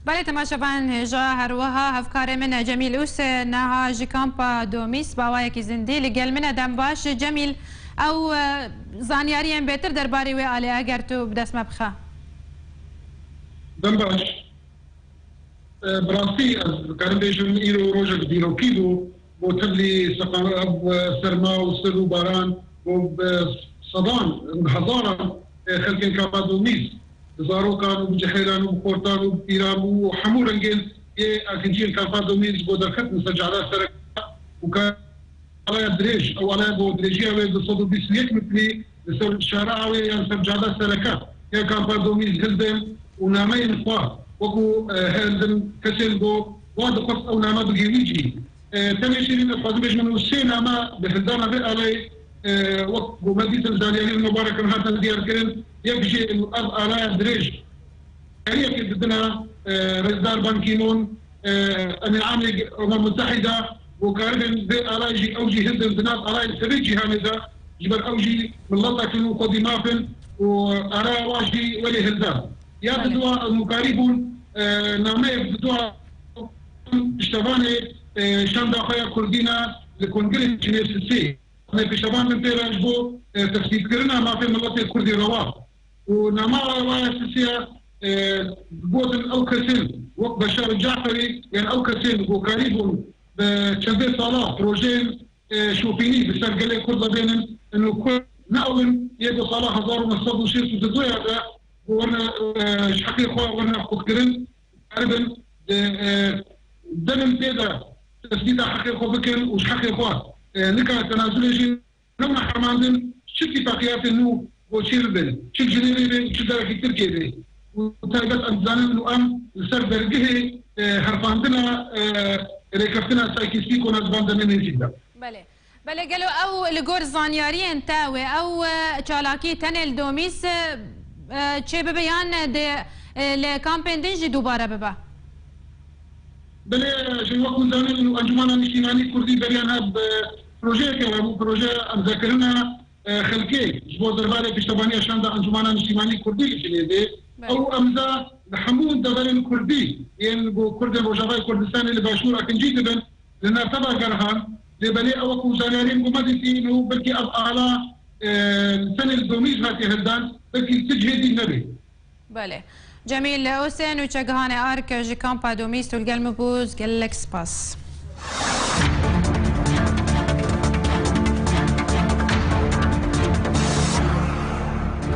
بله تماشاوان هجا هروها هفکار من جمیل اوسê نها ji kampa domîs bawayekî zindî li gel min e dem baş Cemîl ew zanyariyên bêtir derbarê wê alê eger tu bi dest me bixe. Dem baş. Bi rastî ez dikarim bêjim îro rojek dîrokî bû bo tiblî serma û sir û baran bo sedan hezaran xelkên kampa domîs zarokan û cihêran û kortan û pîran û hemû rengên yê akinciyên kampa domîs bo derxistin ser cara sereka û alaya dirêj ew alaya bo dirêjiya wê 221 metrî li ser şara wê yan ser cara sereka ya kampa domîs hildin û nameyên xwe wekû hildin kesên bo wa dixwest ew nama bigihî jî tenê şîrîn ez xwazim bêjim min sê nama bi hildana vê aleyê wek bo me dîtin zaniyariyên mubarekin hatin diyarkirin yek jî ev alaya dirêj heriyekê didina Rezdar Ban Ki-moon Emîn Amê Umam Mutehîda bo karibên vê alayê jî ew jî hildin di nav alayên serê cîhanê de ji ber ew jî milletekin û xwedî mafin û araya wa jî welê hilda ya diduwa nûkarî bûn nameyek diduwa piştevanê şanda xwe ya Kurdîna li Kongirê Cinêvê piştevan min pê re ji bo tespîtkirina mafê milletê Kurdî rewa û nama waya sisiya gotin ew kesên wek Beşar Caferî yan ew kesên hokarî bûn bi çendê sala projeyên şopînî bi ser gelê Kurd bênin û Kurd neewin yê du sala 1962 de ورنا شحقي خو ورنا خودكرين قريبا دم تيدا تثبيت حقي خو بكن وشحقي خو نكا تنازل شي نما حماندن شتي باقيات انه وشيربن شي جنيفي شي دار في تركيا وتايبت انزان انه ام سر درجه حرفاندنا ريكفتنا سايكيسي كنا باندن جدا بله بله قالوا او لجور زانياريين تاوي او چالاكي تنل دوميس چه ببیان ده لکامپین دنجی دوباره ببا بله شنو وقت زاني انه انجمن الاجتماعي الكردي بريان هاب بروجي كلام بروجي ذكرنا خلقي جبو درباري بيشتباني عشان ده انجمن الاجتماعي الكردي جنيفي او امزا حمود دبلن كردي ين بو كرد روجاي كردستان اللي باشور اكنجي دبن لنا تبع قرهان لبلي او زانيين قمدتي انه بلكي اعلى سنه الدوميج هاتي هلدان بلكي تجهدي النبي بله جميل اوسê nûçegihane ARK ji kampa domîs û gel me bûz gelek spas